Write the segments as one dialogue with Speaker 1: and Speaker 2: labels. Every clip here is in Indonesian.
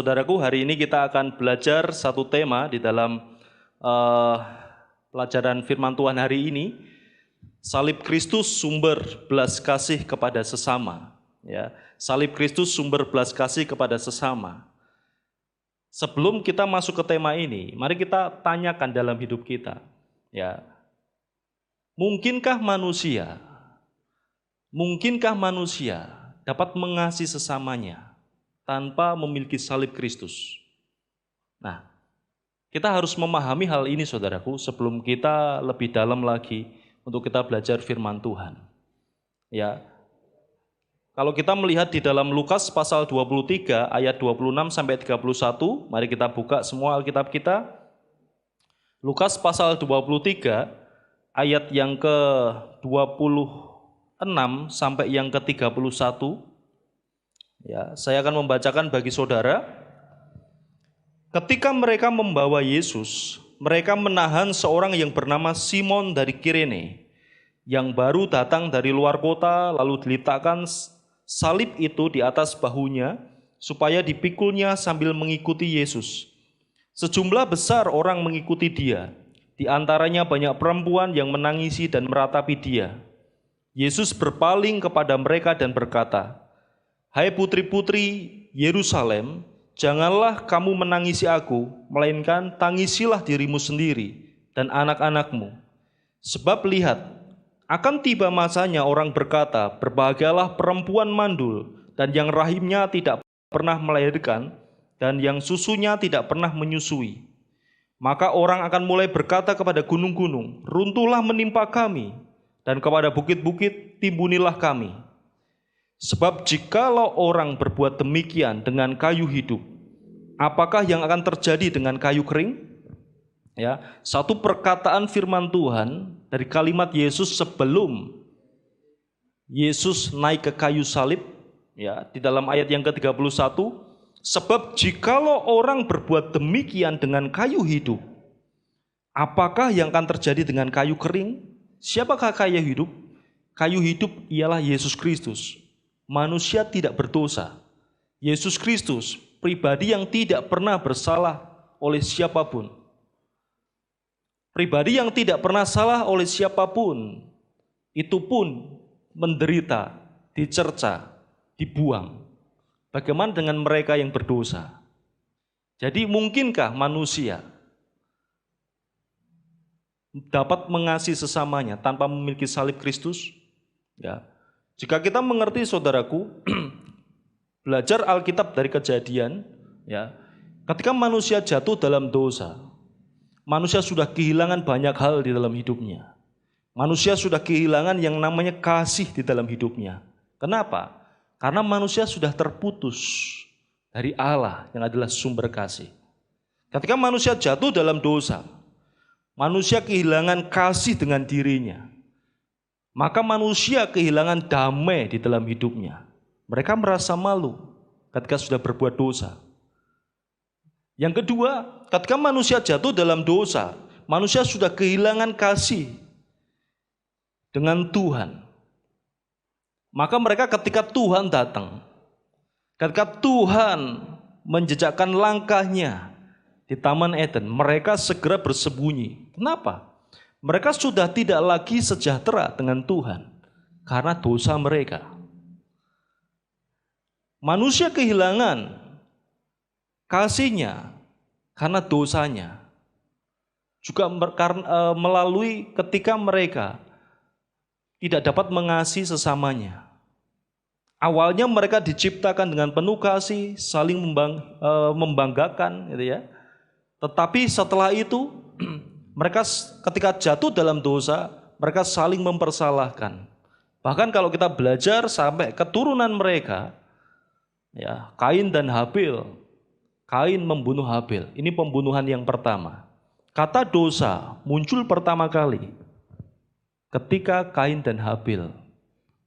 Speaker 1: Saudaraku, hari ini kita akan belajar satu tema di dalam eh, pelajaran firman Tuhan hari ini. Salib Kristus sumber belas kasih kepada sesama. Ya, salib Kristus sumber belas kasih kepada sesama. Sebelum kita masuk ke tema ini, mari kita tanyakan dalam hidup kita. Ya, mungkinkah manusia dapat mengasihi sesamanya tanpa memiliki salib Kristus? Nah, kita harus memahami hal ini, saudaraku, sebelum kita lebih dalam lagi untuk kita belajar firman Tuhan. Ya, kalau kita melihat di dalam Lukas pasal 23 ayat 26 sampai 31, mari kita buka semua Alkitab kita. Lukas pasal 23 ayat yang ke-26 sampai yang ke-31. Ya, saya akan membacakan bagi saudara. Ketika mereka membawa Yesus, mereka menahan seorang yang bernama Simon dari Kirene, yang baru datang dari luar kota, lalu diletakkan salib itu di atas bahunya, supaya dipikulnya sambil mengikuti Yesus. Sejumlah besar orang mengikuti dia, di antaranya banyak perempuan yang menangisi dan meratapi dia. Yesus berpaling kepada mereka dan berkata, "Hai putri-putri Yerusalem, janganlah kamu menangisi aku, melainkan tangisilah dirimu sendiri dan anak-anakmu. Sebab lihat, akan tiba masanya orang berkata, berbahagialah perempuan mandul dan yang rahimnya tidak pernah melahirkan dan yang susunya tidak pernah menyusui. Maka orang akan mulai berkata kepada gunung-gunung, runtuhlah menimpa kami, dan kepada bukit-bukit timbunilah kami. Sebab jikalau orang berbuat demikian dengan kayu hidup, apakah yang akan terjadi dengan kayu kering?" Ya, satu perkataan firman Tuhan dari kalimat Yesus sebelum Yesus naik ke kayu salib, ya, di dalam ayat yang ke-31, sebab jikalau orang berbuat demikian dengan kayu hidup, apakah yang akan terjadi dengan kayu kering? Siapakah kayu hidup? Kayu hidup ialah Yesus Kristus. Manusia tidak berdosa. Yesus Kristus, pribadi yang tidak pernah bersalah oleh siapapun. Pribadi yang tidak pernah salah oleh siapapun, itu pun menderita, dicerca, dibuang. Bagaimana dengan mereka yang berdosa? Jadi mungkinkah manusia dapat mengasihi sesamanya tanpa memiliki salib Kristus? Ya. Jika kita mengerti, saudaraku, belajar Alkitab dari Kejadian, ya, ketika manusia jatuh dalam dosa, manusia sudah kehilangan banyak hal di dalam hidupnya. Manusia sudah kehilangan yang namanya kasih di dalam hidupnya. Kenapa? Karena manusia sudah terputus dari Allah yang adalah sumber kasih. Ketika manusia jatuh dalam dosa, manusia kehilangan kasih dengan dirinya. Maka manusia kehilangan damai di dalam hidupnya. Mereka merasa malu ketika sudah berbuat dosa. Yang kedua, ketika manusia jatuh dalam dosa, manusia sudah kehilangan kasih dengan Tuhan. Maka mereka ketika Tuhan datang, ketika Tuhan menjejakkan langkahnya di Taman Eden, mereka segera bersembunyi. Kenapa? Mereka sudah tidak lagi sejahtera dengan Tuhan karena dosa mereka. Manusia kehilangan kasihnya karena dosanya. Juga melalui ketika mereka tidak dapat mengasihi sesamanya. Awalnya mereka diciptakan dengan penuh kasih, saling membanggakan, gitu ya. Tetapi setelah itu mereka ketika jatuh dalam dosa, mereka saling mempersalahkan. Bahkan kalau kita belajar sampai keturunan mereka, ya, Kain dan Habil. Kain membunuh Habil. Ini pembunuhan yang pertama. Kata dosa muncul pertama kali ketika Kain dan Habil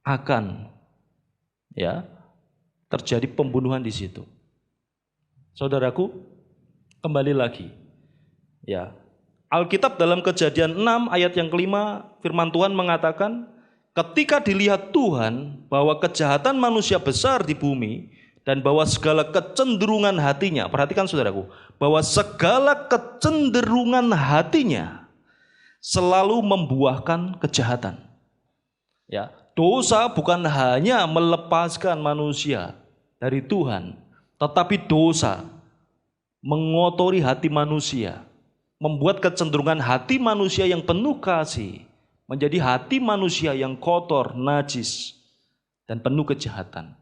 Speaker 1: akan, ya, terjadi pembunuhan di situ. Saudaraku, kembali lagi. Ya. Alkitab dalam Kejadian 6 ayat yang kelima, firman Tuhan mengatakan, ketika dilihat Tuhan bahwa kejahatan manusia besar di bumi dan bahwa segala kecenderungan hatinya, perhatikan saudaraku, bahwa segala kecenderungan hatinya selalu membuahkan kejahatan. Ya, dosa bukan hanya melepaskan manusia dari Tuhan, tetapi dosa mengotori hati manusia, membuat kecenderungan hati manusia yang penuh kasih menjadi hati manusia yang kotor, najis, dan penuh kejahatan.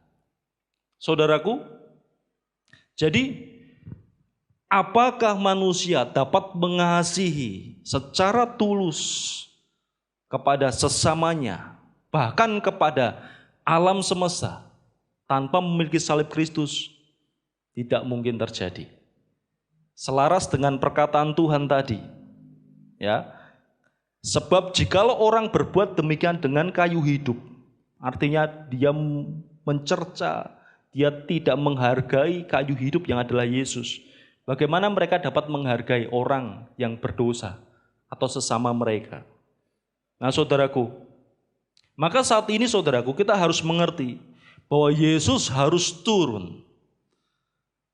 Speaker 1: Saudaraku, jadi apakah manusia dapat mengasihi secara tulus kepada sesamanya, bahkan kepada alam semesta, tanpa memiliki salib Kristus? Tidak mungkin terjadi. Selaras dengan perkataan Tuhan tadi, ya. Sebab jikalau orang berbuat demikian dengan kayu hidup, artinya dia mencerca, dia tidak menghargai kayu hidup yang adalah Yesus. Bagaimana mereka dapat menghargai orang yang berdosa atau sesama mereka? Nah, saudaraku, maka saat ini saudaraku, kita harus mengerti bahwa Yesus harus turun.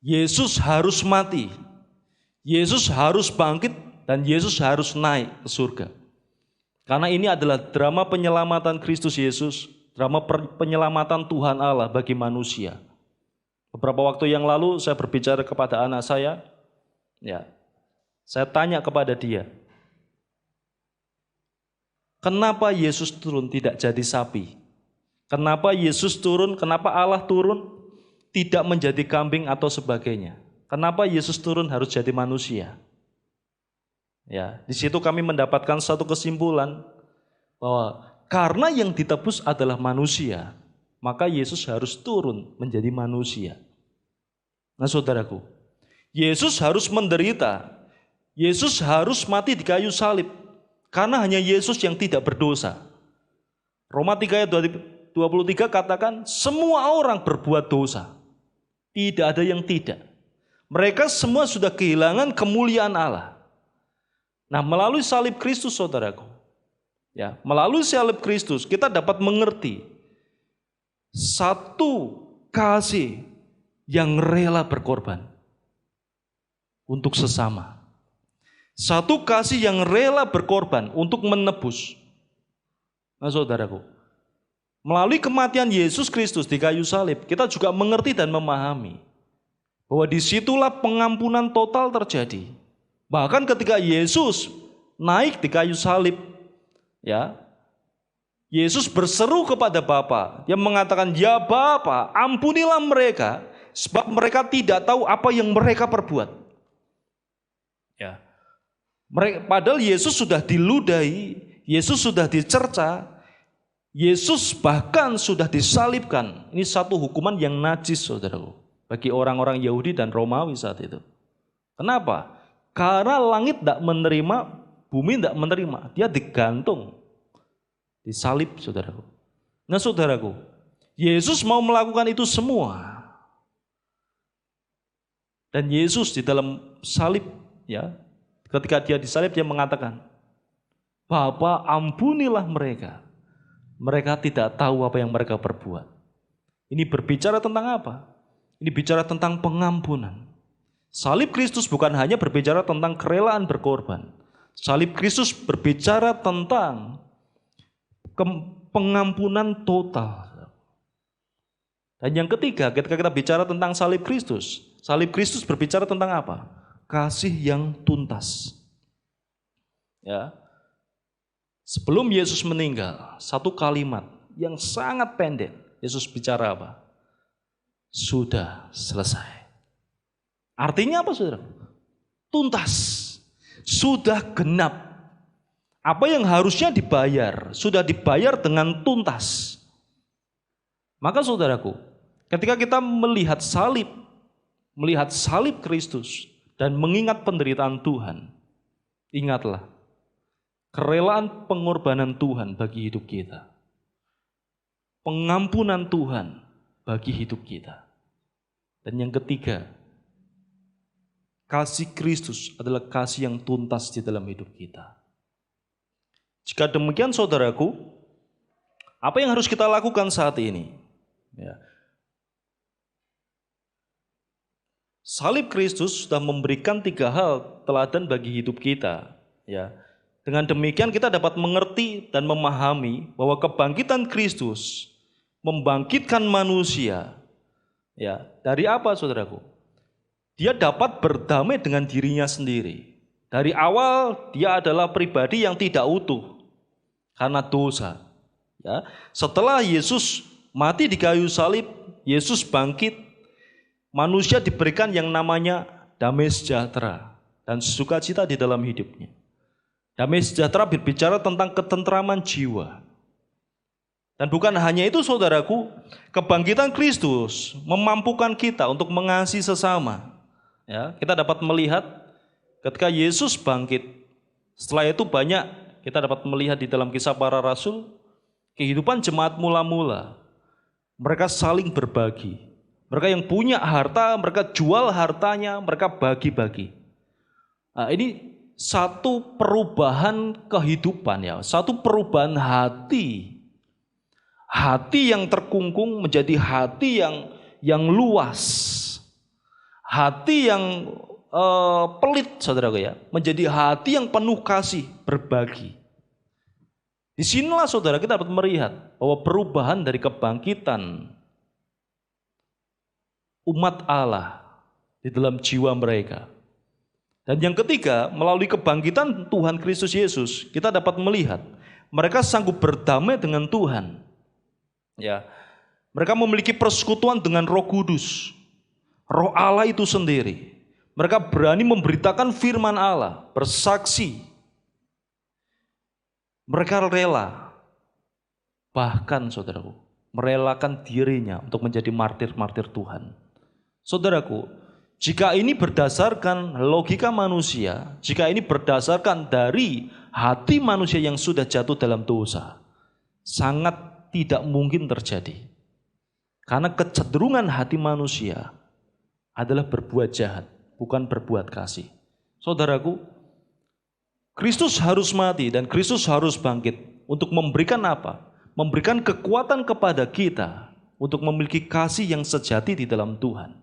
Speaker 1: Yesus harus mati. Yesus harus bangkit dan Yesus harus naik ke surga. Karena ini adalah drama penyelamatan Kristus Yesus, drama penyelamatan Tuhan Allah bagi manusia. Beberapa waktu yang lalu saya berbicara kepada anak saya, ya, saya tanya kepada dia, kenapa Yesus turun tidak jadi sapi? Kenapa Yesus turun, kenapa Allah turun tidak menjadi kambing atau sebagainya? Kenapa Yesus turun harus jadi manusia? Ya, di situ kami mendapatkan satu kesimpulan bahwa karena yang ditebus adalah manusia, maka Yesus harus turun menjadi manusia. Nah, saudaraku, Yesus harus menderita. Yesus harus mati di kayu salib karena hanya Yesus yang tidak berdosa. Roma 3 ayat 23 katakan semua orang berbuat dosa. Tidak ada yang tidak. Mereka semua sudah kehilangan kemuliaan Allah. Nah, melalui salib Kristus saudaraku, ya, melalui salib Kristus kita dapat mengerti satu kasih yang rela berkorban untuk sesama. Satu kasih yang rela berkorban untuk menebus. Nah, saudaraku, melalui kematian Yesus Kristus di kayu salib, kita juga mengerti dan memahami bahwa disitulah pengampunan total terjadi. Bahkan ketika Yesus naik di kayu salib, ya, Yesus berseru kepada Bapa. Dia mengatakan, "Ya Bapa, ampunilah mereka, sebab mereka tidak tahu apa yang mereka perbuat." Ya. Padahal Yesus sudah diludahi, Yesus sudah dicerca, Yesus bahkan sudah disalibkan. Ini satu hukuman yang najis, saudaraku, bagi orang-orang Yahudi dan Romawi saat itu. Kenapa? Karena langit tidak menerima, bumi tidak menerima. Dia digantung, disalib, saudaraku. Nah, saudaraku, Yesus mau melakukan itu semua. Dan Yesus di dalam salib, ya, ketika dia disalib, dia mengatakan, "Bapa, ampunilah mereka. Mereka tidak tahu apa yang mereka perbuat." Ini berbicara tentang apa? Ini bicara tentang pengampunan. Salib Kristus bukan hanya berbicara tentang kerelaan berkorban. Salib Kristus berbicara tentang pengampunan total. Dan yang ketiga, ketika kita bicara tentang salib Kristus berbicara tentang apa? Kasih yang tuntas. Ya. Sebelum Yesus meninggal, satu kalimat yang sangat pendek, Yesus bicara apa? Sudah selesai. Artinya apa, saudara? Tuntas. Sudah genap. Apa yang harusnya dibayar, sudah dibayar dengan tuntas. Maka saudaraku, ketika kita melihat salib Kristus dan mengingat penderitaan Tuhan, ingatlah kerelaan pengorbanan Tuhan bagi hidup kita. Pengampunan Tuhan bagi hidup kita. Dan yang ketiga, kasih Kristus adalah kasih yang tuntas di dalam hidup kita. Jika demikian saudaraku, apa yang harus kita lakukan saat ini? Ya. Salib Kristus sudah memberikan 3 hal teladan bagi hidup kita. Ya, dengan demikian kita dapat mengerti dan memahami bahwa kebangkitan Kristus membangkitkan manusia. Ya, dari apa saudaraku? Dia dapat berdamai dengan dirinya sendiri. Dari awal dia adalah pribadi yang tidak utuh karena dosa. Ya, setelah Yesus mati di kayu salib, Yesus bangkit, manusia diberikan yang namanya damai sejahtera dan sukacita di dalam hidupnya. Damai sejahtera berbicara tentang ketentraman jiwa. Dan bukan hanya itu saudaraku, kebangkitan Kristus memampukan kita untuk mengasihi sesama. Ya, kita dapat melihat ketika Yesus bangkit, setelah itu banyak kita dapat melihat di dalam Kisah Para Rasul, kehidupan jemaat mula-mula. Mereka saling berbagi. Mereka yang punya harta, mereka jual hartanya, mereka bagi-bagi. Nah, ini satu perubahan kehidupan ya, satu perubahan hati. Hati yang terkungkung menjadi hati yang luas. Hati yang pelit, saudaraku ya, menjadi hati yang penuh kasih, berbagi. Di sinilah saudara kita dapat melihat bahwa perubahan dari kebangkitan umat Allah di dalam jiwa mereka. Dan yang ketiga, melalui kebangkitan Tuhan Kristus Yesus, kita dapat melihat mereka sanggup berdamai dengan Tuhan. Ya, mereka memiliki persekutuan dengan Roh Kudus, Roh Allah itu sendiri. Mereka berani memberitakan firman Allah, bersaksi. Mereka rela, bahkan saudaraku, merelakan dirinya untuk menjadi martir-martir Tuhan. Saudaraku, jika ini berdasarkan logika manusia, jika ini berdasarkan dari hati manusia yang sudah jatuh dalam dosa, sangat tidak mungkin terjadi. Karena kecenderungan hati manusia adalah berbuat jahat, bukan berbuat kasih. Saudaraku, Kristus harus mati dan Kristus harus bangkit untuk memberikan apa? Memberikan kekuatan kepada kita untuk memiliki kasih yang sejati di dalam Tuhan,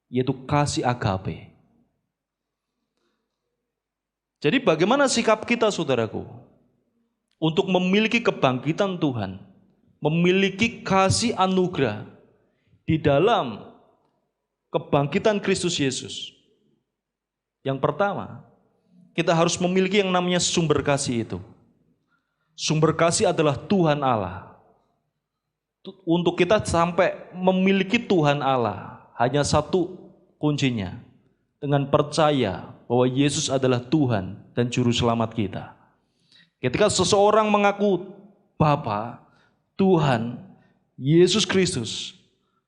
Speaker 1: yaitu kasih agape. Jadi bagaimana sikap kita saudaraku untuk memiliki kebangkitan Tuhan, memiliki kasih anugerah di dalam kebangkitan Kristus Yesus? Yang pertama, kita harus memiliki yang namanya sumber kasih itu. Sumber kasih adalah Tuhan Allah. Untuk kita sampai memiliki Tuhan Allah, hanya satu kuncinya, dengan percaya bahwa Yesus adalah Tuhan dan Juru Selamat kita. Ketika seseorang mengaku, Bapa, Tuhan, Yesus Kristus,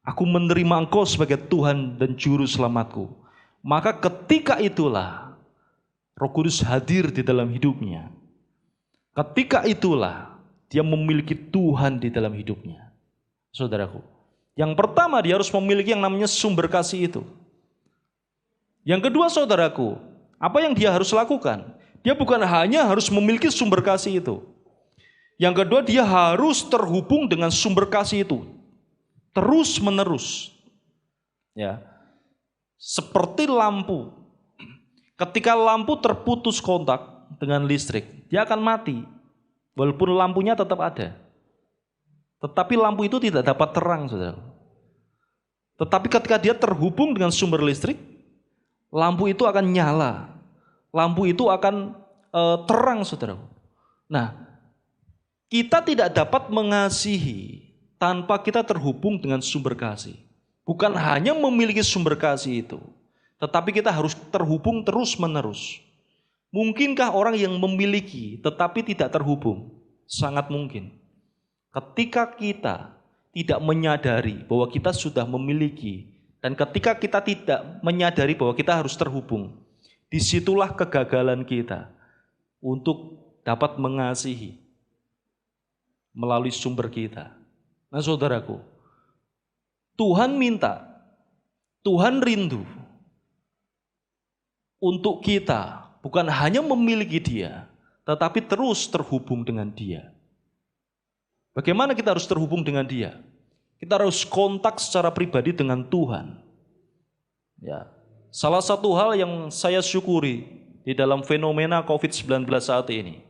Speaker 1: aku menerima Engkau sebagai Tuhan dan Juru Selamatku, maka ketika itulah Roh Kudus hadir di dalam hidupnya. Ketika itulah dia memiliki Tuhan di dalam hidupnya. Saudaraku, yang pertama dia harus memiliki yang namanya sumber kasih itu. Yang kedua saudaraku, apa yang dia harus lakukan? Dia bukan hanya harus memiliki sumber kasih itu. Yang kedua dia harus terhubung dengan sumber kasih itu terus menerus. Ya. Seperti lampu. Ketika lampu terputus kontak dengan listrik, dia akan mati. Walaupun lampunya tetap ada. Tetapi lampu itu tidak dapat terang, saudara. Tetapi ketika dia terhubung dengan sumber listrik, lampu itu akan nyala. Lampu itu akan terang, saudara. Nah, kita tidak dapat mengasihi tanpa kita terhubung dengan sumber kasih. Bukan hanya memiliki sumber kasih itu, tetapi kita harus terhubung terus-menerus. Mungkinkah orang yang memiliki tetapi tidak terhubung? Sangat mungkin. Ketika kita tidak menyadari bahwa kita sudah memiliki, dan ketika kita tidak menyadari bahwa kita harus terhubung, disitulah kegagalan kita untuk dapat mengasihi melalui sumber kita. Nah saudaraku, Tuhan minta, Tuhan rindu untuk kita bukan hanya memiliki Dia, tetapi terus terhubung dengan Dia. Bagaimana kita harus terhubung dengan Dia? Kita harus kontak secara pribadi dengan Tuhan. Ya. Salah satu hal yang saya syukuri di dalam fenomena COVID-19 saat ini,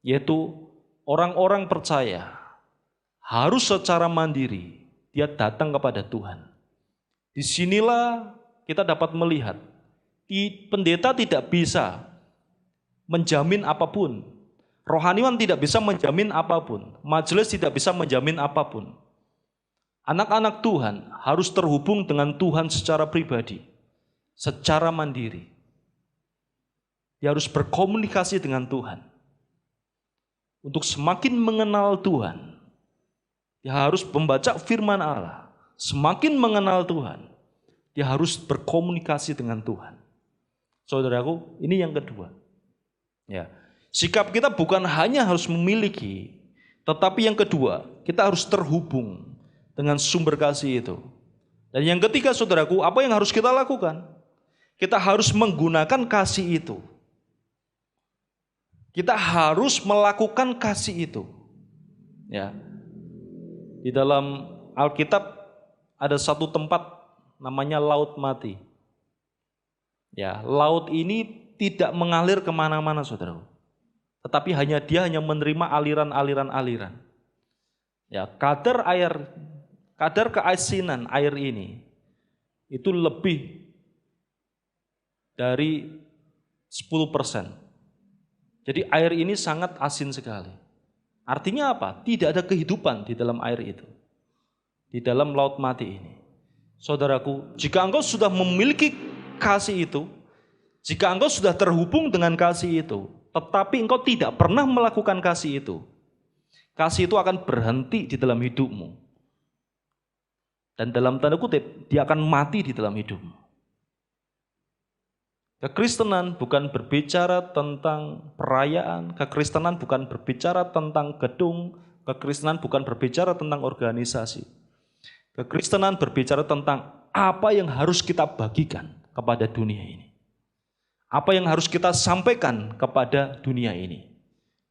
Speaker 1: yaitu orang-orang percaya harus secara mandiri dia datang kepada Tuhan. Disinilah kita dapat melihat, pendeta tidak bisa menjamin apapun, rohaniwan tidak bisa menjamin apapun, majelis tidak bisa menjamin apapun. Anak-anak Tuhan harus terhubung dengan Tuhan secara pribadi, secara mandiri. Dia harus berkomunikasi dengan Tuhan. Untuk semakin mengenal Tuhan, dia harus membaca firman Allah. Semakin mengenal Tuhan, dia harus berkomunikasi dengan Tuhan. Saudaraku, ini yang kedua. Ya, sikap kita bukan hanya harus memiliki, tetapi yang kedua, kita harus terhubung dengan sumber kasih itu. Dan yang ketiga, saudaraku, apa yang harus kita lakukan? Kita harus menggunakan kasih itu. Kita harus melakukan kasih itu. Ya. Di dalam Alkitab ada satu tempat namanya Laut Mati. Ya, laut ini tidak mengalir kemana-mana, saudaraku. Tetapi dia hanya menerima aliran-aliran. Ya, kadar keasinan air ini itu lebih dari 10%. Jadi air ini sangat asin sekali. Artinya apa? Tidak ada kehidupan di dalam air itu. Di dalam laut mati ini. Saudaraku, jika engkau sudah memiliki kasih itu, jika engkau sudah terhubung dengan kasih itu, tetapi engkau tidak pernah melakukan kasih itu akan berhenti di dalam hidupmu. Dan dalam tanda kutip, dia akan mati di dalam hidupmu. Kekristenan bukan berbicara tentang perayaan, kekristenan bukan berbicara tentang gedung, kekristenan bukan berbicara tentang organisasi. Kekristenan berbicara tentang apa yang harus kita bagikan kepada dunia ini. Apa yang harus kita sampaikan kepada dunia ini.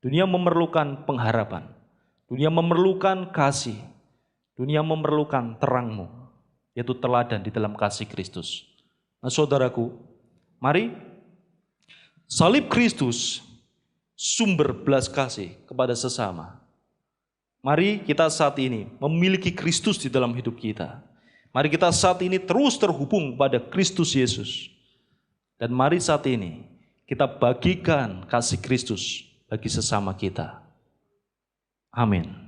Speaker 1: Dunia memerlukan pengharapan. Dunia memerlukan kasih. Dunia memerlukan terangmu, yaitu teladan di dalam kasih Kristus. Nah, saudaraku, mari salib Kristus sumber belas kasih kepada sesama. Mari kita saat ini memiliki Kristus di dalam hidup kita. Mari kita saat ini terus terhubung pada Kristus Yesus. Dan mari saat ini kita bagikan kasih Kristus bagi sesama kita. Amin.